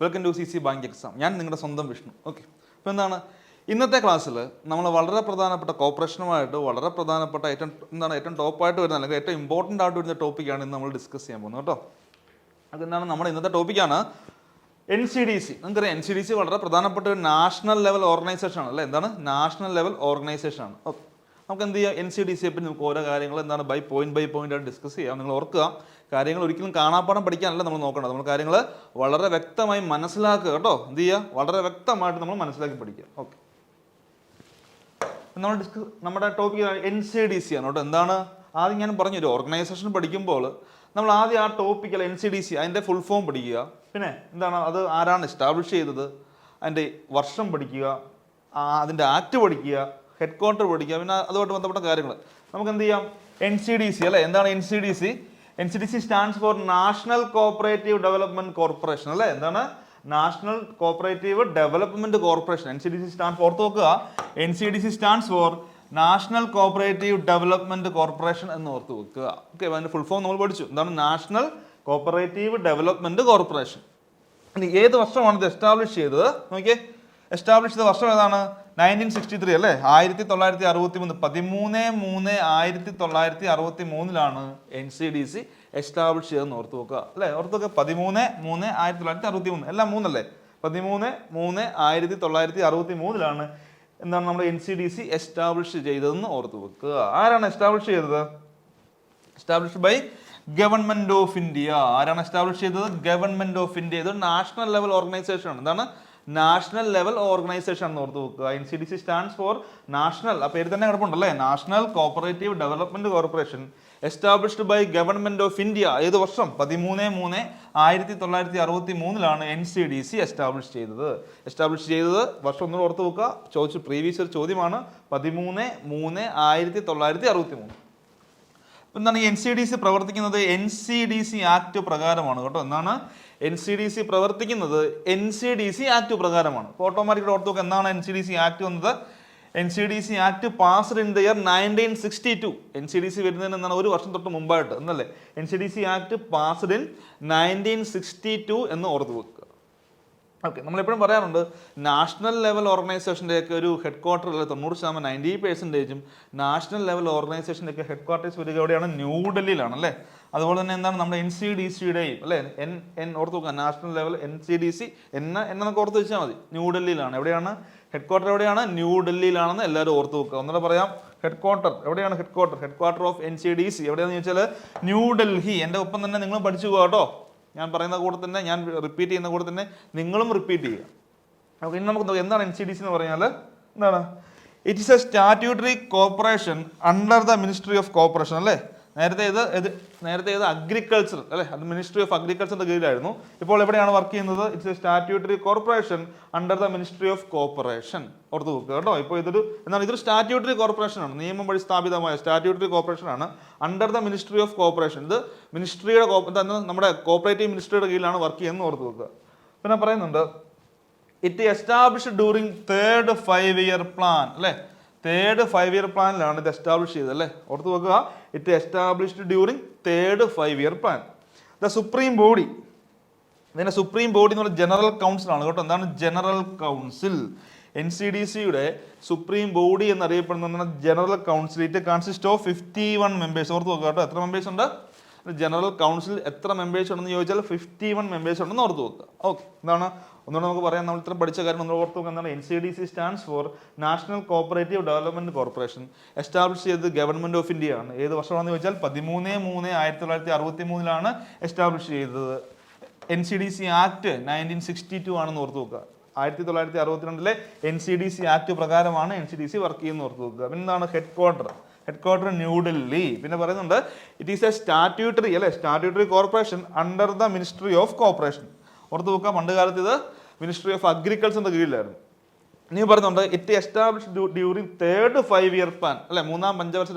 Welcome to CC bank exam. ഞാൻ നിങ്ങളുടെ സ്വന്തം വിഷ്ണു. ഓക്കെ, അപ്പോൾ എന്താണ് ഇന്നത്തെ ക്ലാസ്സിൽ നമ്മൾ വളരെ പ്രധാനപ്പെട്ട കോർപ്പറേഷനുമായിട്ട് വളരെ പ്രധാനപ്പെട്ട ഏറ്റവും ടോപ്പായിട്ട് വരുന്ന അല്ലെങ്കിൽ ഏറ്റവും ഇമ്പോർട്ടൻ്റ് ആയിട്ട് വരുന്ന ടോപ്പിക്കാണ് ഇന്ന് നമ്മൾ ഡിസ്കസ് ചെയ്യാൻ പോകുന്നത് കേട്ടോ. അതെന്താണ് നമ്മുടെ ഇന്നത്തെ ടോപ്പിക്കാണ് NCDC. നിങ്ങൾക്കറിയാം NCDC വളരെ പ്രധാനപ്പെട്ട ഒരു നാഷണൽ ലെവൽ ഓർഗനൈസേഷൻ ആണ് അല്ലേ? എന്താണ് നാഷണൽ ലെവൽ ഓർഗനൈസേഷൻ ആണ്. ഓക്കെ, നമുക്ക് എന്ത് ചെയ്യാം, NCDC പറ്റി നമുക്ക് ഓരോ കാര്യങ്ങൾ എന്താണ് ബൈ പോയിന്റ് ആയിട്ട് ഡിസ്കസ് ചെയ്യാം. നിങ്ങൾ ഓർക്കുക, കാര്യങ്ങൾ ഒരിക്കലും കാണാപ്പാടം പഠിക്കാനല്ല നമ്മൾ നോക്കേണ്ടത്. നമ്മൾ കാര്യങ്ങൾ വളരെ വ്യക്തമായി മനസ്സിലാക്കുക കേട്ടോ. എന്ത് ചെയ്യുക, വളരെ വ്യക്തമായിട്ട് നമ്മൾ മനസ്സിലാക്കി പഠിക്കുക. ഓക്കെ, നമ്മൾ നമ്മുടെ ടോപ്പിക് NCDC ആണ് കേട്ടോ. എന്താണ് ആദ്യം ഞാൻ പറഞ്ഞു, ഒരു ഓർഗനൈസേഷൻ പഠിക്കുമ്പോൾ നമ്മൾ ആദ്യം ആ ടോപ്പിക്കൽ NCDC അതിൻ്റെ ഫുൾ ഫോം പഠിക്കുക. പിന്നെ എന്താണ് അത് ആരാണ് എസ്റ്റാബ്ലിഷ് ചെയ്തത്, അതിൻ്റെ വർഷം പഠിക്കുക, അതിൻ്റെ ആക്ട് പഠിക്കുക, ഹെഡ് ക്വാർട്ടർ പഠിക്കുക, പിന്നെ അതുമായിട്ട് ബന്ധപ്പെട്ട കാര്യങ്ങൾ. നമുക്ക് എന്ത് ചെയ്യാം, NCDC അല്ലേ? എന്താണ് NCDC? NCDC stands for national cooperative development corporation അല്ലേ? എന്താണ് national cooperative development corporation. NCDC stand ഓർത്ത് നോക്കുക, NCDC stands for national cooperative development corporation എന്ന് ഓർത്ത് വെക്കുക. ഓക്കെ, അതിന്റെ ഫുൾ ഫോം നമ്മൾ പഠിച്ചു. എന്താണ് നാഷണൽ കോഓപ്പറേറ്റീവ് ഡെവലപ്മെന്റ് കോർപ്പറേഷൻ. ഇനി ഏത് വർഷമാണ് ഇത് എസ്റ്റാബ്ലിഷ് ചെയ്തത് നോക്കിയേ. എസ്റ്റാബ്ലിഷ് ചെയ്ത വർഷം ഏതാണ്? 1963 അല്ലേ? 1963 13/3/1963 NCDC എസ്റ്റാബ്ലിഷ് ചെയ്തെന്ന് ഓർത്ത് വെക്കുക അല്ലേ? ഓർത്ത് വെക്കുക 13/3/1963 എല്ലാം 3 അല്ലേ? 13/3/1963 എന്താണ് നമ്മുടെ NCDC എസ്റ്റാബ്ലിഷ് ചെയ്തതെന്ന് ഓർത്ത് വെക്കുക. ആരാണ് എസ്റ്റാബ്ലിഷ് ചെയ്തത്? Establish by government of India. ആരാണ് എസ്റ്റാബ്ലിഷ് ചെയ്തത്? Government of India. ഇത് നാഷണൽ ലെവൽ ഓർഗനൈസേഷൻ ആണ്. എന്താണ് നാഷണൽ ലെവൽ ഓർഗനൈസേഷൻ എന്ന് ഓർത്ത് വെക്കുക. NCDC സ്റ്റാൻഡ്സ് ഫോർ നാഷണൽ, ആ പേര് തന്നെ കിടപ്പുണ്ടല്ലേ, national cooperative development corporation established by government of India. ഏത് വർഷം? 13/3/1963 NCDC എസ്റ്റാബ്ലിഷ് ചെയ്തത്. എസ്റ്റാബ്ലിഷ് ചെയ്തത് വർഷം ഒന്നും ഓർത്ത് വെക്കുക. ചോദിച്ചു, പ്രീവിയസ് ഒരു ചോദ്യമാണ്. 13/3/1963. എന്താണ് ഈ NCDC പ്രവർത്തിക്കുന്നത്? NCDC ആക്ട് പ്രകാരമാണ് കേട്ടോ. എന്താണ് NCDC പ്രവർത്തിക്കുന്നത്? NCDC ആക്ട് പ്രകാരമാണ്. ഓട്ടോമാറ്റിക്കലി ഓർത്ത് നോക്കുക, എന്താണ് NCDC ആക്ട് വന്നത്? NCDC act passed in the year 1962. NCDC വരുന്നതിന് എന്താണ് ഒരു വർഷം തൊട്ട് മുമ്പായിട്ട് എന്നല്ലേ? NCDC ആക്ട് പാസ്ഡ് ഇൻ 1962 എന്ന് ഓർത്ത് വെക്കുക. ഓക്കെ, നമ്മളെപ്പോഴും പറയാറുണ്ട് നാഷണൽ ലെവൽ ഓർഗനൈസേഷൻ്റെ ഒക്കെ ഒരു ഹെഡ് ക്വാർട്ടർ 90% 90% നാഷണൽ ലെവൽ ഓർഗനൈസേഷൻ്റെ ഒക്കെ ഹെഡ് ക്വാർട്ടേഴ്സ് വരിക എവിടെയാണ്? ന്യൂഡൽഹിയിലാണ് അല്ലേ? അതുപോലെ തന്നെ എന്താണ് നമ്മുടെ NCDCയുടെയും അല്ലേ ഓർത്ത് നോക്കുക, നാഷണൽ ലെവൽ NCDC എന്നൊക്കെ ഓർത്ത് വെച്ചാൽ മതി. ന്യൂഡൽഹിയിലാണ്. എവിടെയാണ് ഹെഡ് ക്വാർട്ടർ? എവിടെയാണ്? ന്യൂഡൽഹിയിലാണെന്ന് എല്ലാവരും ഓർത്ത് വെക്കുക. ഒന്നുകൂടെ പറയാം, ഹെഡ് ക്വാർട്ടർ എവിടെയാണ്? ഹെഡ് ക്വാർട്ടർ ഓഫ് NCDC എവിടെയാണെന്ന് ചോദിച്ചാൽ ന്യൂഡൽഹി. എൻ്റെ ഒപ്പം തന്നെ നിങ്ങൾ പഠിച്ചു പോകാം കേട്ടോ. ഞാൻ പറയുന്ന കൂടെ തന്നെ, ഞാൻ റിപ്പീറ്റ് ചെയ്യുന്ന കൂടെ തന്നെ നിങ്ങളും റിപ്പീറ്റ് ചെയ്യുക. ഓക്കെ, ഇനി നമുക്ക് എന്താണ് NCDC എന്ന് പറഞ്ഞാൽ? എന്താണ്? It is A statutory corporation under the ministry of corporation അല്ലേ? നേരത്തെ ഇത് അഗ്രികൾച്ചർ അല്ലേ? അത് മിനിസ്ട്രി ഓഫ് അഗ്രികൾച്ചറിന്റെ കീഴിലായിരുന്നു. ഇപ്പോൾ എവിടെയാണ് വർക്ക് ചെയ്യുന്നത്? It's A statutory corporation under the ministry of corporation. ഓർത്ത് നോക്കുക കേട്ടോ. ഇപ്പോൾ ഇതൊരു സ്റ്റാറ്റ്യൂട്ടറി കോർപ്പറേഷൻ ആണ്, നിയമം വഴി സ്ഥാപിതമായ സ്റ്റാറ്റ്യൂട്ടറി കോർപ്പറേഷൻ ആണ്. Under the ministry of corporation. ഇത് മിനിസ്ട്രിയുടെ നമ്മുടെ കോർപ്പറേറ്റീവ് മിനിസ്ട്രിയുടെ കീഴിലാണ് വർക്ക് ചെയ്യുന്നത് ഓർത്ത് നോക്കുക. പിന്നെ പറയുന്നുണ്ട് it established during third 5-year plan അല്ലേ? തേർഡ് 5-year പ്ലാനിലാണ് ഇത് എസ്റ്റാബ്ലിഷ് ചെയ്തത് അല്ലേ? ഓർത്ത് വെക്കുക, it established during third 5-year plan. The supreme body, ഇതിന്റെ സുപ്രീം ബോഡി എന്ന് പറയുന്നത് ജനറൽ കൗൺസിൽ ആണ് കേട്ടോ. എന്താണ് ജനറൽ കൗൺസിൽ? NCDCയുടെ സുപ്രീം ബോഡി എന്നറിയപ്പെടുന്ന general council. It consist of 51 members. ഓർത്ത് നോക്കുക കേട്ടോ, എത്ര മെമ്പേഴ്സ് ഉണ്ട്? ജനറൽ കൗൺസിൽ എത്ര മെമ്പേഴ്സ് ഉണ്ടെന്ന് ചോദിച്ചാൽ 51 മെമ്പേഴ്സ് ഉണ്ടെന്ന് ഓർത്ത് നോക്കുക. ഓക്കെ, എന്താണ് ഒന്നുകൂടെ നമുക്ക് പറയാം, നമ്മൾ ഇത്ര പഠിച്ച കാര്യം നമ്മൾ ഓർത്ത് നോക്കുക. എന്താണ് NCDC stands for national cooperative development corporation. Establish ചെയ്തത് ഗവൺമെന്റ് ഓഫ് ഇന്ത്യ ആണ്. ഏത് വർഷമാണെന്ന് ചോദിച്ചാൽ 13/3/1962 എസ്റ്റാബ്ലിഷ് ചെയ്തത്. NCDC ആക്ട് 1962 ആണെന്ന് ഓർത്ത് നോക്കുക. 1962 NCDC ആക്ട് പ്രകാരമാണ് NCDC വർക്ക് ചെയ്യുന്ന ഓർത്ത് നോക്കുക. എന്താണ് ഹെഡ് ക്വാർട്ടർ ന്യൂഡൽഹി. പിന്നെ പറയുന്നുണ്ട് ഇറ്റ് ഈസ് എ സ്റ്റാറ്റ്യൂട്ടറി അല്ലെ? Statutory corporation under the ministry of corporation. ഓർത്ത് നോക്കുക, പണ്ട് കാലത്ത് ഇത് മിനിസ്ട്രി ഓഫ് അഗ്രികൾച്ചറിന്റെ കീഴിലായിരുന്നു. ഇനി പറയുന്നുണ്ട് it establish during third 5-year plan അല്ലെ? 3-ാം പഞ്ചവർഷ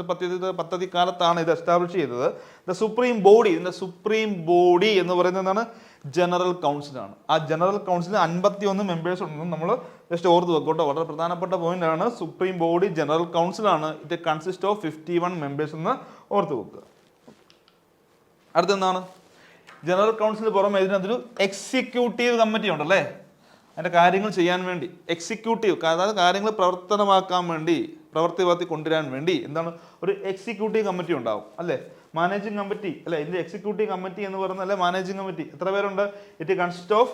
പദ്ധതി കാലത്താണ് ഇത് എസ്റ്റാബ്ലിഷ് ചെയ്തത്. ദ സുപ്രീം ബോഡി, ഇതിന്റെ സുപ്രീം ബോഡി എന്ന് പറയുന്നത് എന്താണ്? ജനറൽ കൗൺസിലാണ്. ആ ജനറൽ കൗൺസിലിൽ 51 മെമ്പേഴ്സ് ഉണ്ടെന്ന് നമ്മൾ ജസ്റ്റ് ഓർത്ത് വെക്കോട്ടോ. വളരെ പ്രധാനപ്പെട്ട പോയിന്റ് ആണ്. സുപ്രീം ബോഡി ജനറൽ കൗൺസിലാണ്. ഇറ്റ് കൺസിസ്റ്റ് ഓഫ് 51 മെമ്പേഴ്സ് എന്ന് ഓർത്ത് വെക്കുക. അടുത്തെന്താണ്? ജനറൽ കൗൺസിലിന് പുറമെ ഇതിനകത്തൊരു എക്സിക്യൂട്ടീവ് കമ്മിറ്റി ഉണ്ടല്ലേ, അതിൻ്റെ കാര്യങ്ങൾ ചെയ്യാൻ വേണ്ടി എക്സിക്യൂട്ടീവ്, അതായത് കാര്യങ്ങൾ പ്രവർത്തനമാക്കാൻ വേണ്ടി പ്രവർത്തി കൊണ്ടുവരാൻ വേണ്ടി എന്താണ് ഒരു എക്സിക്യൂട്ടീവ് കമ്മിറ്റി ഉണ്ടാവും അല്ലേ. മാനേജിംഗ് കമ്മിറ്റി അല്ലെ, ഇതിന്റെ എക്സിക്യൂട്ടീവ് കമ്മിറ്റി എന്ന് പറയുന്നത് അല്ലെ മാനേജിംഗ് കമ്മിറ്റി. എത്ര പേരുണ്ട്? ഇറ്റ് കൺസിസ്റ്റ് ഓഫ്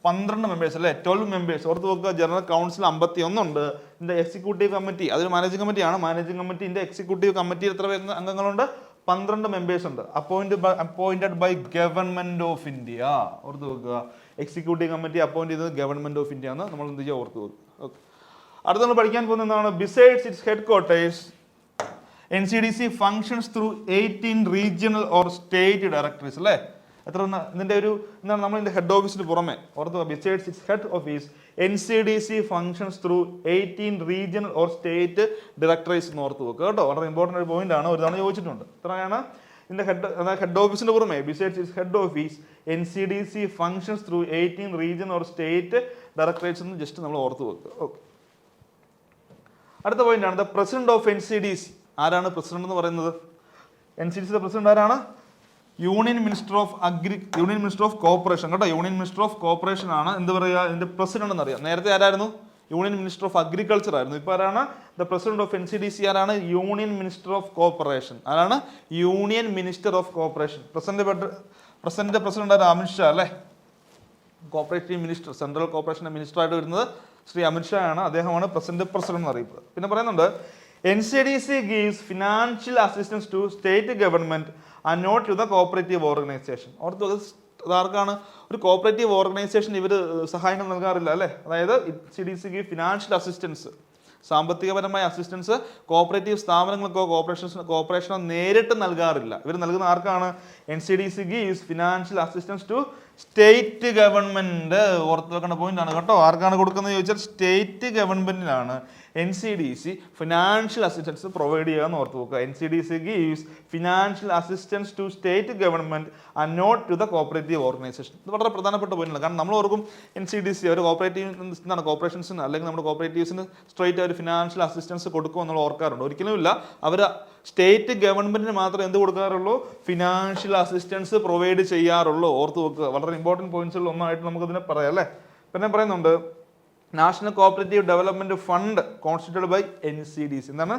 12 മെമ്പേഴ്സ് അല്ലെ, 12 മെമ്പേഴ്സ്. ഓർത്ത് നോക്കുക, ജനറൽ കൗൺസിൽ 51 ഉണ്ട്. ഇതിന്റെ എക്സിക്യൂട്ടീവ് കമ്മിറ്റി അതൊരു മാനേജിംഗ് കമ്മിറ്റിയാണ്. മാനേജിംഗ് കമ്മിറ്റിന്റെ എക്സിക്യൂട്ടീവ് കമ്മിറ്റിയിൽ എത്ര അംഗങ്ങളുണ്ട്? 12 മെമ്പേഴ്സ് ഉണ്ട്. Appointed by government of India. ഓർത്ത് നോക്കുക, എക്സിക്യൂട്ടീവ് കമ്മിറ്റി അപ്പോയിന്റ് ചെയ്തത് ഗവൺമെന്റ് ഓഫ് ഇന്ത്യ ആണ്. നമ്മൾ എന്ത് ചെയ്യുക? ഓർത്ത് നോക്കുക. ഓക്കെ, അടുത്ത നമ്മൾ പഠിക്കാൻ പോകുന്നത് എന്താണ്? Besides it's head quarters NCDC functions through 18 regional or state directories അല്ലേ. എത്ര ഇതിന്റെ ഒരു എന്താണ് നമ്മൾ ഇതിന്റെ ഹെഡ് ഓഫീസിന് പുറമെ ഓർത്ത് besides it's head office NCDC functions through 18 regional or state directories എന്ന് ഓർത്ത് വെക്കുക കേട്ടോ. വളരെ ഇമ്പോർട്ടൻ്റ് ഒരു പോയിന്റ് ആണ്, ഒരു തവണ ചോദിച്ചിട്ടുണ്ട്. എത്രയാണ് ഇതിന്റെ ഹെഡ് ഓഫീസിന് പുറമെ besides it's head office NCDC functions through 18 regional or state directories എന്ന് ജസ്റ്റ് നമ്മൾ ഓർത്ത് വെക്കുക. ഓക്കെ, അടുത്ത പോയിന്റ് ആണ് ദ പ്രസിഡന്റ് ഓഫ് NCDC. ആരാണ് പ്രസിഡന്റ് എന്ന് പറയുന്നത്? NCDCയുടെ പ്രസിഡന്റ് ആരാണ്? യൂണിയൻ മിനിസ്റ്റർ ഓഫ് കോർപ്പറേഷൻ കേട്ടോ. യൂണിയൻ മിനിസ്റ്റർ ഓഫ് കോർപ്പറേഷൻ ആണ് എന്ത് പറയുക ഇതിന്റെ പ്രസിഡന്റ് എന്നറിയാം. നേരത്തെ ആരായിരുന്നു? യൂണിയൻ മിനിസ്റ്റർ ഓഫ് അഗ്രികൾച്ചർ ആയിരുന്നു. ഇപ്പൊ ആരാണ് ദ പ്രസിഡന്റ് ഓഫ് NCDC? ആരാണ്? Union minister of corporation. ആരാണ്? Union minister of corporation. President ആരാ? അമിത്ഷാ അല്ലേ. കോർപ്പറേറ്റീവ് മിനിസ്റ്റർ, സെൻട്രൽ കോർപ്പറേഷന്റെ മിനിസ്റ്റർ ആയിട്ട് വരുന്നത് ശ്രീ അമിത്ഷാ ആണ്. അദ്ദേഹമാണ് പ്രസിഡന്റ് എന്ന് അറിയപ്പെടുന്നത്. പിന്നെ പറയുന്നുണ്ട് NCDC gives financial assistance to state government and not to the cooperative organization. ആർക്കാണ്? ഒരു കോപ്പറേറ്റീവ് ഓർഗനൈസേഷൻ ഇവർ സഹായങ്ങൾ നൽകാറില്ല അല്ലേ. അതായത് NCDC give financial assistance, സാമ്പത്തികപരമായ അസിസ്റ്റൻസ് കോപ്പറേറ്റീവ് സ്ഥാപനങ്ങൾക്കോ കോർപ്പറേഷനോ നേരിട്ട് നൽകാറില്ല. ഇവർ നൽകുന്ന ആർക്കാണ്? NCDC gives financial assistance to state government. ഓർത്ത് വെക്കേണ്ട പോയിന്റ് ആണ് കേട്ടോ. ആർക്കാണ് കൊടുക്കുന്നത് ചോദിച്ചാൽ സ്റ്റേറ്റ് ഗവൺമെന്റിനാണ് NCDC ഫിനാൻഷ്യൽ അസിസ്റ്റൻസ് പ്രൊവൈഡ് ചെയ്യുക എന്ന് ഓർത്ത് വെക്കുക. NCDC gives financial assistance to state government and not to the cooperative organization. ഇത് വളരെ പ്രധാനപ്പെട്ട പോയിന്റാണ്. കാരണം നമ്മൾ ഓർക്കും NCDC ഒരു കോപ്പറേറ്റീവ് എന്താണ് കോർപ്പറേഷൻസിന് അല്ലെങ്കിൽ നമ്മുടെ കോപ്പറേറ്റീവ്സിന് സ്ട്രേറ്റ് ഒരു ഫിനാൻഷ്യൽ അസിസ്റ്റൻസ് കൊടുക്കുമോ എന്നുള്ള ഓർക്കാറുണ്ട്. ഒരിക്കലും ഇല്ല. അവർ സ്റ്റേറ്റ് ഗവൺമെന്റിന് മാത്രമേ എന്ത് കൊടുക്കാറുള്ളൂ? ഫിനാൻഷ്യൽ അസിസ്റ്റൻസ് പ്രൊവൈഡ് ചെയ്യാറുള്ളൂ. ഓർത്ത് വെക്കുക. വളരെ ഇമ്പോർട്ടൻറ്റ് പോയിന്റ്സുകൾ ഒന്നായിട്ട് നമുക്കതിനെ പറയാം അല്ലേ. പിന്നെ പറയുന്നുണ്ട് national cooperative development fund constituted by NCDC. എന്താണ്?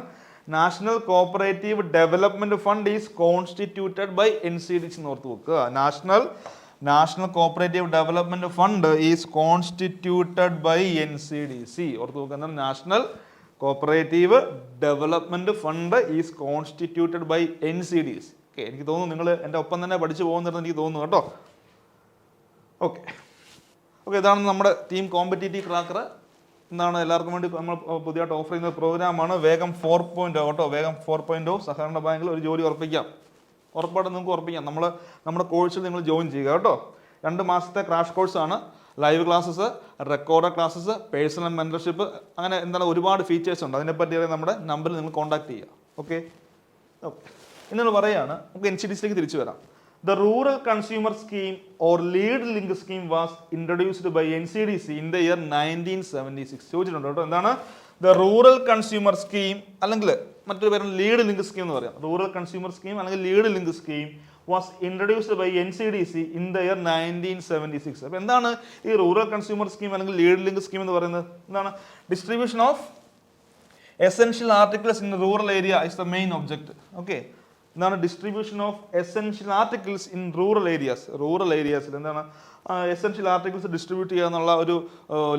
National cooperative development fund is constituted by NCDC എന്ന് ഓർത്ത് വെക്കുക. National cooperative development fund is constituted by NCDC. ഓർത്ത് വെക്കുക. എന്താണ്? National cooperative development fund is constituted by NCDC. Okay, എനിക്ക് തോന്നുന്നു നിങ്ങൾ എൻ്റെ ഒപ്പം തന്നെ പഠിച്ചു പോകുന്നുണ്ടെന്ന് എനിക്ക് തോന്നുന്നു കേട്ടോ. ഓക്കെ, ഇതാണ് നമ്മുടെ ടീം കോമ്പറ്റീറ്റീവ് ക്രാക്കർ. എന്താണ് എല്ലാവർക്കും വേണ്ടി നമ്മൾ പുതിയതായിട്ട് ഓഫർ ചെയ്യുന്ന പ്രോഗ്രാമാണ് വേഗം 4.0 കേട്ടോ. വേഗം 4.0 സഹകരണ ബാങ്കിൽ ഒരു ജോലി ഉറപ്പായിട്ടും നിങ്ങൾക്ക് ഉറപ്പിക്കാം. നമ്മുടെ കോഴ്സിൽ നിങ്ങൾ ജോയിൻ ചെയ്യുക കേട്ടോ. 2 മാസത്തെ ക്രാഷ് കോഴ്സാണ്. Live classes, record classes, personal mentorship, അങ്ങനെ എന്താണ് ഒരുപാട് ഫീച്ചേഴ്സ് ഉണ്ട്. അതിനെപ്പറ്റി നമ്മുടെ നമ്പറിൽ നിങ്ങൾ കോൺടാക്ട് ചെയ്യുക. ഓക്കെ, ഇന്ന് പറയുകയാണ്. നമുക്ക് NCDCയിലേക്ക് തിരിച്ചു വരാം. The Rural Consumer Scheme or Lead Link Scheme was introduced by NCDC in the year 1976. ചോദിച്ചിട്ടുണ്ട് കേട്ടോ. എന്താണ് The Rural Consumer Scheme അല്ലെങ്കിൽ മറ്റൊരു പേരാണ് ലീഡ് ലിങ്ക് സ്കീം എന്ന് പറയാം. റൂറൽ കൺസ്യൂമർ സ്കീം അല്ലെങ്കിൽ lead link scheme was introduced by NCDC in the year 1976. അപ്പോൾ എന്താണ് ഈ റൂറൽ കൺസ്യൂമർ സ്കീം അല്ലെങ്കിൽ ലീഡ് ലിങ്ക് സ്കീം എന്ന് പറയുന്നത്? എന്താണ്? Distribution of essential articles in rural area is the main object. Okay, എന്താണ്? Distribution of essential articles in rural ഏരിയാസിൽ എന്താണ് എസെൻഷ്യൽ ആർട്ടിക്കിൾസ് ഡിസ്ട്രിബ്യൂട്ട് ചെയ്യുക എന്നുള്ള ഒരു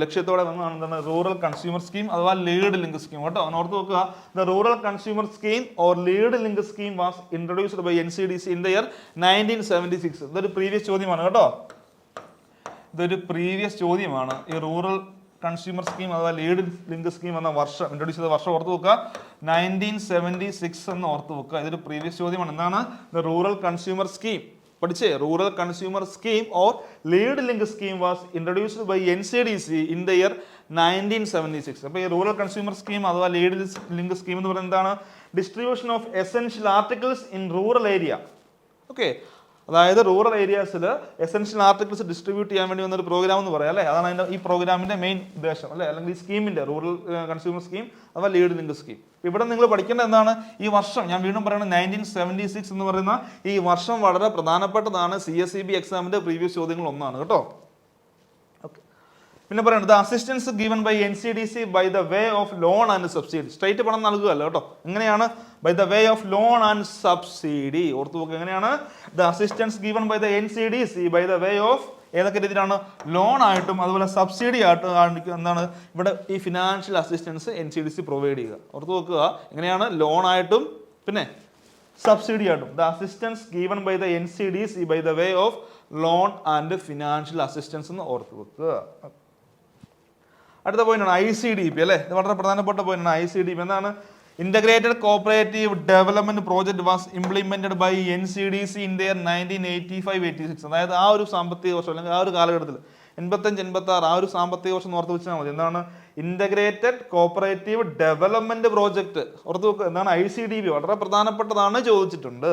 ലക്ഷ്യത്തോടെ വന്നതാണ് എന്താണ് റൂറൽ കൺസ്യൂമർ സ്കീം അഥവാ ലീഡ് ലിങ്ക് സ്കീം കേട്ടോ. ഓർത്ത് നോക്കുക. The rural consumer scheme or lead link scheme was introduced by NCDC in the year 1976. ഇതൊരു പ്രീവിയസ് ചോദ്യമാണ് കേട്ടോ. ഈ റൂറൽ കൺസ്യൂമർ സ്കീം അഥവാ ലീഡ് ലിങ്ക് സ്കീം എന്ന വർഷം ഇൻട്രൊഡ്യൂസ് ചെയ്ത വർഷം ഓർത്ത് വെക്കുക. 1976 എന്ന് ഓർത്ത് വെക്കുക. ഇതൊരു പ്രീവിയസ് ചോദ്യമാണ്. എന്താണ്? ദ റൂറൽ കൺസ്യൂമർ സ്കീം പഠിച്ചേ. Rural consumer scheme or lead link scheme was introduced by NCDC in the year 1976. അപ്പോൾ ഈ റൂറൽ കൺസ്യൂമർ സ്കീം അഥവാ ലീഡ് ലിങ്ക് സ്കീം എന്ന് പറയുന്നത് എന്താണ്? Distribution of essential articles in rural area. Okay, അതായത് റൂറൽ ഏരിയാസിൽ എസെൻഷ്യൽ ആർട്ടിക്കിൾസ് ഡിസ്ട്രിബ്യൂട്ട് ചെയ്യാൻ വേണ്ടി വന്നൊരു പ്രോഗ്രാം എന്ന് പറയാം അല്ലേ. അതാണ് അതിൻ്റെ ഈ പ്രോഗ്രാമിൻ്റെ മെയിൻ ഉദ്ദേശം അല്ലേ, അല്ലെങ്കിൽ ഈ സ്കീമിൻ്റെ റൂറൽ കൺസ്യൂമർ സ്കീം അഥവാ ലീഡ് ലിങ്ക് സ്കീം. ഇവിടെ നിങ്ങൾ പഠിക്കേണ്ട എന്താണ്, ഈ വർഷം ഞാൻ വീണ്ടും പറയുന്നത് 1976 എന്ന് പറയുന്ന ഈ വർഷം വളരെ പ്രധാനപ്പെട്ടതാണ്. CSEB എക്സാമിൻ്റെ പ്രീവിയസ് ചോദ്യങ്ങൾ ഒന്നാണ് കേട്ടോ. പിന്നെ പറയുന്നത് assistance given by NCDC by the way of loan and subsidy. Straight പണം നൽകുകയല്ല കേട്ടോ. എങ്ങനെയാണ്? By the way of loan and subsidy. ഓർത്തു നോക്കുക, എങ്ങനെയാണ്? The assistance given by the NCDC by the way of ഏതൊക്കെ രീതിയിലാണ്? ലോൺ ആയിട്ടും അതുപോലെ സബ്സിഡി ആയിട്ടും എന്താണ് ഇവിടെ ഈ ഫിനാൻഷ്യൽ അസിസ്റ്റൻസ് NCDC പ്രൊവൈഡ് ചെയ്യുക. ഓർത്തു നോക്കുക, എങ്ങനെയാണ്? ലോൺ ആയിട്ടും പിന്നെ സബ്സിഡി ആയിട്ടും. The assistance given by the NCDC by the way of loan and financial assistance എന്ന് ഓർത്തു വെക്കുക. അടുത്ത പോയിന്റാണ് ICDP അല്ലേ. ഇത് വളരെ പ്രധാനപ്പെട്ട പോയിന്റാണ്. ICDP എന്താണ്? Integrated cooperative development project was implemented by NCDC in the year 1985-86. അതായത് ആ ഒരു സാമ്പത്തിക വർഷം അല്ലെങ്കിൽ ആ ഒരു കാലഘട്ടത്തിൽ 85-86 ആ ഒരു സാമ്പത്തിക വർഷം ഓർത്ത് വെച്ചാൽ മതി. എന്താണ്? ഇന്റഗ്രേറ്റഡ് കോപ്പറേറ്റീവ് ഡെവലപ്മെന്റ് പ്രോജക്ട് ഓർത്ത് വെക്കുക. എന്താണ്? ICDP വളരെ പ്രധാനപ്പെട്ടതാണ്, ചോദിച്ചിട്ടുണ്ട്.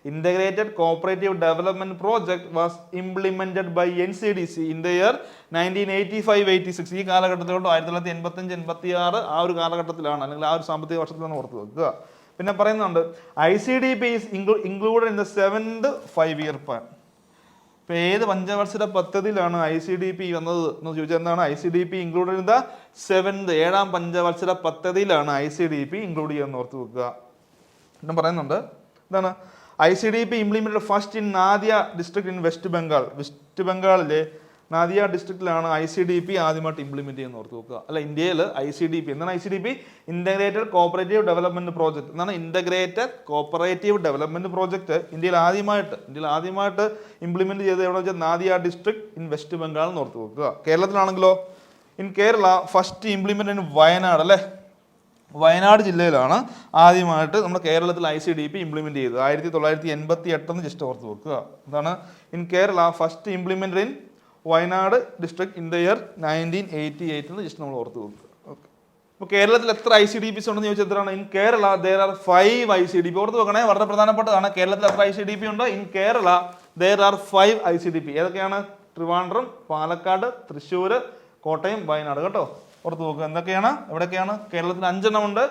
Integrated cooperative development project was implemented by NCDC in the year 1985-86. ഈ കാലഘട്ടത്തിലോട്ട് 1985-86 ആ ഒരു കാലഘട്ടത്തിലാണ് അല്ലെങ്കിൽ ആ ഒരു സാമ്പത്തിക വർഷത്തിലാണ് ഓർത്ത് വെക്കുക. പിന്നെ പറയുന്നുണ്ട് ICDP is included in the 7th 5-year plan. ഇപ്പൊ ഏത് പഞ്ചവത്സര പദ്ധതിയിലാണ് ICDP വന്നത് എന്ന് ചോദിച്ചാൽ എന്താണ്? ICDP included in the 7th പഞ്ചവത്സര പദ്ധതിയിലാണ് ICDP ഇൻക്ലൂഡ് ചെയ്യാന്ന് ഓർത്ത് വെക്കുക. പിന്നെ പറയുന്നുണ്ട് എന്താണ്? ICDP implemented first in Nadia district in West Bengal. West ബംഗാളിലെ നാദിയ ഡിസ്ട്രിക്റ്റിലാണ് ICDP ആദ്യമായിട്ട് ഇംപ്ലിമെന്റ് ചെയ്യുന്ന ഓർത്ത് വെക്കുക. അല്ല, ഇന്ത്യയിൽ ICDP എന്താണ്? ICDP integrated cooperative development project എന്നാണ്. ഇന്റഗ്രേറ്റഡ് കോപ്പറേറ്റീവ് ഡെവലപ്മെന്റ് പ്രോജക്ട് ഇന്ത്യയിൽ ആദ്യമായിട്ട് ഇംപ്ലിമെന്റ് ചെയ്തത് എവിടെ വെച്ചാൽ Nadia district in West Bengal എന്ന് ഓർത്ത് വെക്കുക. കേരളത്തിലാണെങ്കിലോ in Kerala first implement in Wayanad അല്ലേ. വയനാട് ജില്ലയിലാണ് ആദ്യമായിട്ട് നമ്മുടെ കേരളത്തിൽ ICDP ഇംപ്ലിമെന്റ് ചെയ്തത്. 1988 ജസ്റ്റ് ഓർത്ത് വെക്കുക. എന്താണ്? In Kerala first implement in Wayanad district in the year 1988 just നമ്മൾ ഓർത്ത് വെക്കുക. ഓക്കെ. അപ്പോൾ കേരളത്തിൽ എത്ര ICDPs ഉണ്ടെന്ന് ചോദിച്ചാൽ എത്രയാണ്? In Kerala there are 5 ICDP. ഓർത്ത് വെക്കണേ, വളരെ പ്രധാനപ്പെട്ടതാണ്. കേരളത്തിൽ എത്ര ICDP ഉണ്ട്? In Kerala there are 5 ICDP. ഏതൊക്കെയാണ്? ട്രിവാൻഡ്രം, പാലക്കാട്, തൃശ്ശൂർ, കോട്ടയം, വയനാട് കേട്ടോ. ഓർത്ത് നോക്കുക എന്തൊക്കെയാണ്, എവിടെയൊക്കെയാണ്? കേരളത്തിൽ 5 എണ്ണം ഉണ്ട്.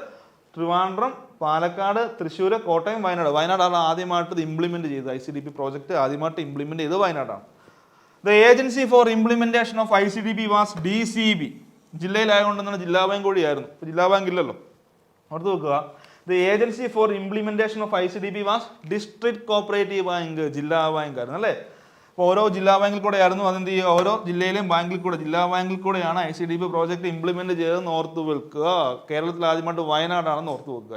ട്രിവാൻഡ്രം, പാലക്കാട്, തൃശ്ശൂർ, കോട്ടയം, വയനാട്. വയനാടാണ് ആദ്യമായിട്ട് ഇത് ഇംപ്ലിമെന്റ് ചെയ്തത്. ICDP പ്രോജക്റ്റ് ആദ്യമായിട്ട് ഇംപ്ലിമെന്റ് ചെയ്തത് വയനാടാണ്. The agency four implementation of ICDP was DCB. ജില്ലയിലായതുകൊണ്ടെന്നാണ് ജില്ലാ ബാങ്ക് കൂടിയായിരുന്നു. ഇപ്പോൾ ജില്ലാ ബാങ്ക് ഇല്ലല്ലോ. ഓർത്ത് നോക്കുക, the agency four implementation of ICDP was district cooperative bank. ജില്ലാ ബാങ്ക് ആയിരുന്നു അല്ലേ. അപ്പോൾ ഓരോ ജില്ലാ ബാങ്കിൽ കൂടെ ആയിരുന്നു അതെന്ത് ചെയ്യുക? ഓരോ ജില്ലയിലെയും ബാങ്കിൽ കൂടെ ജില്ലാ ബാങ്കിൽ കൂടെയാണ് ICDP പ്രോജക്റ്റ് ഇംപ്ലിമെന്റ് ചെയ്തതെന്ന് ഓർത്ത് വെക്കുക. കേരളത്തിൽ ആദ്യമായിട്ട് വയനാടാണെന്ന് ഓർത്ത് വെക്കുക.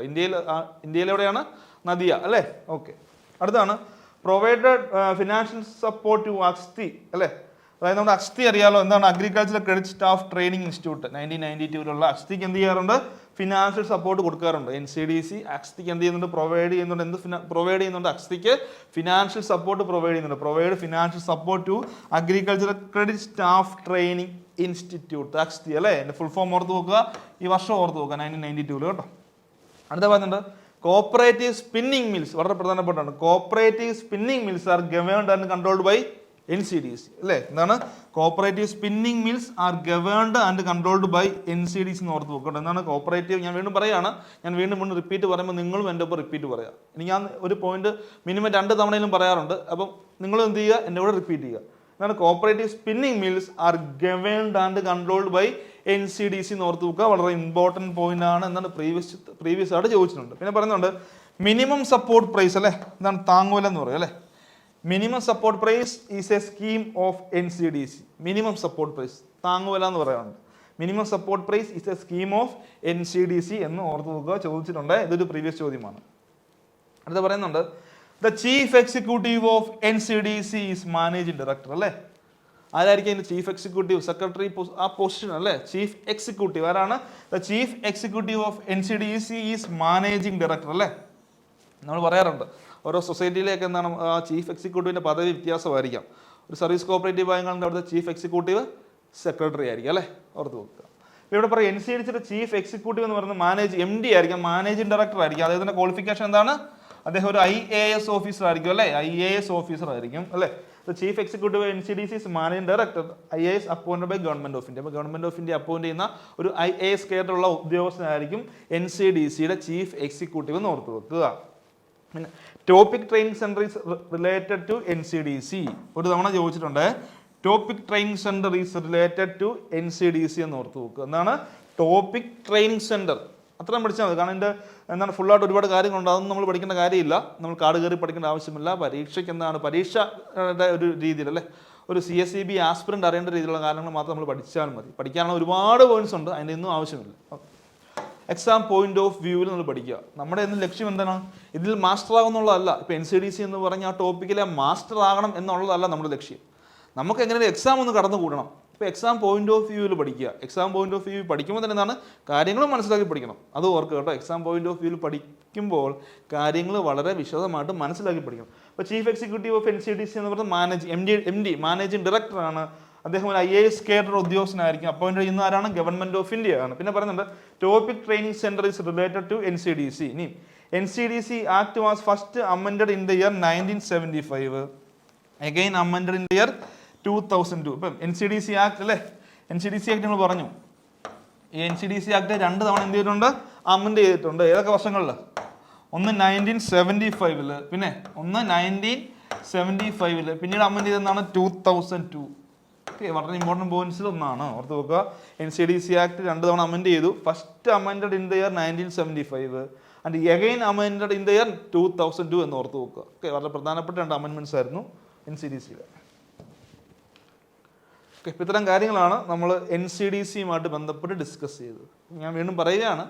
ഇന്ത്യയിൽ എവിടെയാണ്? നദിയ അല്ലേ. ഓക്കെ. അടുത്താണ് provided financial support to ACSTI അല്ലേ. അതായത് നമ്മുടെ അക്സ്തി അറിയാലോ, എന്താണ്? Agricultural credit staff training institute 1992 അക്സ്തിക്ക് എന്ത് ചെയ്യാറുണ്ട്? ഫിനാൻഷ്യൽ സപ്പോർട്ട് കൊടുക്കാറുണ്ട്. NCDC അക്സ്തിക്ക് എന്ത് ചെയ്യുന്നുണ്ട്? പ്രൊവൈഡ് ചെയ്യുന്നുണ്ട്. അക്സ്തിക്ക് ഫിനാൻഷ്യൽ സപ്പോർട്ട് പ്രൊവൈഡ് ചെയ്യുന്നുണ്ട്. Provide financial support to agricultural credit staff training institute ACSTI അല്ലേ. എൻ്റെ ഫുൾ ഫോം ഓർത്ത് നോക്കുക, ഈ വർഷം ഓർത്ത് നോക്കുക 1992 കേട്ടോ. അടുത്ത പറയുന്നുണ്ട് കോപ്പറേറ്റീവ് സ്പിന്നിങ് മിൽസ്. വളരെ പ്രധാനപ്പെട്ടാണ്. Cooperative spinning mills are governed and controlled by NCDC അല്ലേ. എന്താണ്? Cooperative spinning mills are governed and controlled by NCDC എന്ന് ഓർത്ത് നോക്കട്ടെ. എന്താണ് കോപ്പറേറ്റീവ്? ഞാൻ വീണ്ടും പറയുകയാണ്, ഞാൻ വീണ്ടും റിപ്പീറ്റ് പറയുമ്പോൾ നിങ്ങളും എൻ്റെ ഒപ്പം റിപ്പീറ്റ് പറയാം. ഇനി ഞാൻ ഒരു പോയിന്റ് മിനിമം 2 തവണയിലും പറയാറുണ്ട്. അപ്പം നിങ്ങൾ എന്ത് ചെയ്യുക? എൻ്റെ കൂടെ റിപ്പീറ്റ് ചെയ്യുക. എന്താണ്? Cooperative spinning mills are governed and controlled by NCDC എന്ന് ഓർത്ത് നോക്കുക. വളരെ ഇമ്പോർട്ടൻറ്റ് പോയിന്റ് ആണ്. എന്താണ്? പ്രീവിയസ് ആയിട്ട് ചോദിച്ചിട്ടുണ്ട്. പിന്നെ പറയുന്നുണ്ട് മിനിമം സപ്പോർട്ട് പ്രൈസ് അല്ലേ. എന്താണ്? താങ്ങുവില എന്ന് പറയും അല്ലേ. Minimum support price is a scheme of NCDC. Minimum support price താങ്ങുവില എന്ന് പറയാറുണ്ട്. Minimum support price is a scheme of NCDC എന്ന് ഓർത്ത് നോക്കുക. ചോദിച്ചിട്ടുണ്ട്. ഇതൊരു പ്രീവിയസ് ചോദ്യമാണ്. അടുത്ത പറയുന്നുണ്ട് the chief executive of NCDC is managing director അല്ലേ. ആരായിരിക്കും അതിൻ്റെ ചീഫ് എക്സിക്യൂട്ടീവ്? സെക്രട്ടറി ആ പൊസിഷൻ അല്ലേ. ചീഫ് എക്സിക്യൂട്ടീവ് ആരാണ്? The chief executive of NCDC is managing director അല്ലേ. നമ്മൾ പറയാറുണ്ട് ഓരോ സൊസൈറ്റിയിലേക്ക് എന്താണ് ചീഫ് എക്സിക്യൂട്ടീവിൻ്റെ പദവി വ്യത്യാസമായിരിക്കാം. ഒരു സർവീസ് കോപ്പറേറ്റീവ് ബാങ്കാണെങ്കിൽ അവിടുത്തെ ചീഫ് എക്സിക്യൂട്ടീവ് സെക്രട്ടറി ആയിരിക്കും അല്ലേ. ഓർത്ത് നോക്കുക. ഇവിടെ പറയും NCDCയുടെ ചീഫ് എക്സിക്യൂട്ടീവ് എന്ന് പറയുന്നത് MD ആയിരിക്കാം, മാനേജിംഗ് ഡയറക്ടർ ആയിരിക്കും. അദ്ദേഹത്തിൻ്റെ ക്വാളിഫിക്കേഷൻ എന്താണ്? അദ്ദേഹം ഒരു IAS ഓഫീസർ ആയിരിക്കും അല്ലേ, IAS ഓഫീസർ ആയിരിക്കും അല്ലേ. Chief executive NCDC is managing director, IAS appointed by government of India. അപ്പോൾ ഗവൺമെന്റ് ഓഫ് ഇന്ത്യ അപ്പോയിന്റ് ചെയ്യുന്ന ഒരു IAS കേട്ടുള്ള ഉദ്യോഗസ്ഥനായിരിക്കും NCDCയുടെ ചീഫ് എക്സിക്യൂട്ടീവ് എന്ന് ഓർത്ത് വെക്കുക. പിന്നെ topic training centre is related to NCDC. ഒരു തവണ ചോദിച്ചിട്ടുണ്ട്, topic training centre is related to NCDC എന്ന് ഓർത്ത് വെക്കുക. എന്താണ് ടോപ്പിക് ട്രെയിനിങ് സെന്റർ? അത്രയും പഠിച്ചാൽ മതി. കാരണം ഇതിൻ്റെ എന്താണ് ഫുള്ളായിട്ട് ഒരുപാട് കാര്യങ്ങളുണ്ട്, അതൊന്നും നമ്മൾ പഠിക്കേണ്ട കാര്യമില്ല, നമ്മൾ കാട് കയറി പഠിക്കേണ്ട ആവശ്യമില്ല. പരീക്ഷയ്ക്ക് എന്താണ് പരീക്ഷയുടെ ഒരു രീതിയിൽ അല്ലേ, ഒരു CSEB ആസ്പിറൻ്റ് അറിയേണ്ട രീതിയിലുള്ള കാര്യങ്ങൾ മാത്രം നമ്മൾ പഠിച്ചാൽ മതി. പഠിക്കാനുള്ള ഒരുപാട് പോയിന്റ്സ് ഉണ്ട്, അതിൻ്റെ ഒന്നും ആവശ്യമില്ല. എക്സാം പോയിന്റ് ഓഫ് വ്യൂവിൽ നമ്മൾ പഠിക്കുക. നമ്മുടെ എന്ന ലക്ഷ്യം എന്താണ്? ഇതിൽ മാസ്റ്റർ ആകുന്നുള്ളതല്ല. ഇപ്പോൾ NCDC എന്ന് പറഞ്ഞ ആ ടോപ്പിക്കിലെ മാസ്റ്റർ ആകണം എന്നുള്ളതല്ല നമ്മുടെ ലക്ഷ്യം. നമുക്ക് എങ്ങനെ എക്സാം ഒന്ന് കടന്നു കൂടണം. ഇപ്പോൾ എക്സാം പോയിന്റ് ഓഫ് വ്യൂവിൽ പഠിക്കുക. എക്സാം പോയിന്റ് ഓഫ് വ്യൂ പഠിക്കുമ്പോൾ തന്നെ എന്താണ് കാര്യങ്ങളും മനസ്സിലാക്കി പഠിക്കണം. അത് ഓർക്കുക കേട്ടോ. എക്സാം പോയിന്റ് ഓഫ് വ്യൂവിൽ പഠിക്കുമ്പോൾ കാര്യങ്ങൾ വളരെ വിശദമായിട്ട് മനസ്സിലാക്കി പഠിക്കണം. ഇപ്പോൾ ചീഫ് എക്സിക്യൂട്ടീവ് ഓഫ് NCDC എന്ന് പറയുന്നത് MD മാനേജിംഗ് ഡയറക്ടറാണ്. അദ്ദേഹം ഒരു IAS കേഡർ ഉദ്യോഗസ്ഥനായിരിക്കും. അപ്പോയിന്റ് ചെയ്യുന്ന ആരാണ്? ഗവൺമെന്റ് ഓഫ് ഇന്ത്യ ആണ്. പിന്നെ പറയുന്നുണ്ട് topic training centre is related to NCDC. ഇനി NCDC act was first amended in the year 1975, again amended in the year 2002. ഇപ്പം NCDC ആക്ട് അല്ലേ, NCDC ആക്ട് നിങ്ങൾ പറഞ്ഞു. ഈ NCDC ആക്ട് 2 തവണ എന്ത് ചെയ്തിട്ടുണ്ട്? അമെൻഡ് ചെയ്തിട്ടുണ്ട്. ഏതൊക്കെ വർഷങ്ങളിൽ? ഒന്ന് 1975, പിന്നെ ഒന്ന് 1975, പിന്നീട് അമെൻഡ് ചെയ്തതാണ് 2002. ഓക്കെ, വളരെ ഇമ്പോർട്ടൻറ്റ് പോയിന്റ്സിൽ ഒന്നാണ്, ഓർത്ത് വെക്കുക. NCDC ആക്ട് 2 തവണ അമെൻഡ് ചെയ്തു. First amended in the year 1975 and again amended in the year 2002 എന്ന് ഓർത്ത് വെക്കുക. ഓക്കെ, വളരെ പ്രധാനപ്പെട്ട 2 അമെൻമെന്റ്സ് ആയിരുന്നു NCDCയുടെ. ഓക്കെ, ഇപ്പം ഇത്തരം കാര്യങ്ങളാണ് നമ്മൾ NCDCയുമായിട്ട് ബന്ധപ്പെട്ട് ഡിസ്കസ് ചെയ്തത്. ഞാൻ വീണ്ടും പറയുകയാണ്,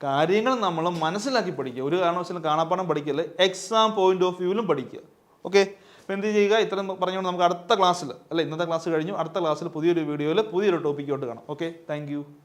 കാര്യങ്ങൾ നമ്മൾ മനസ്സിലാക്കി പഠിക്കുക. ഒരു കാരണവശാലും കാണാപ്പാഠം പഠിക്കല്ലേ, എക്സാം പോയിന്റ് ഓഫ് വ്യൂവിലും പഠിക്കുക. ഓക്കെ, അപ്പോൾ എന്ത് ചെയ്യുക? ഇത്തരം പറഞ്ഞുകൊണ്ട് നമുക്ക് അടുത്ത ക്ലാസ്സിൽ അല്ല, ഇന്നത്തെ ക്ലാസ് കഴിഞ്ഞു, അടുത്ത ക്ലാസ്സിൽ പുതിയൊരു വീഡിയോയിൽ പുതിയൊരു ടോപ്പിക്കോട്ട് കാണാം. Okay, thank you.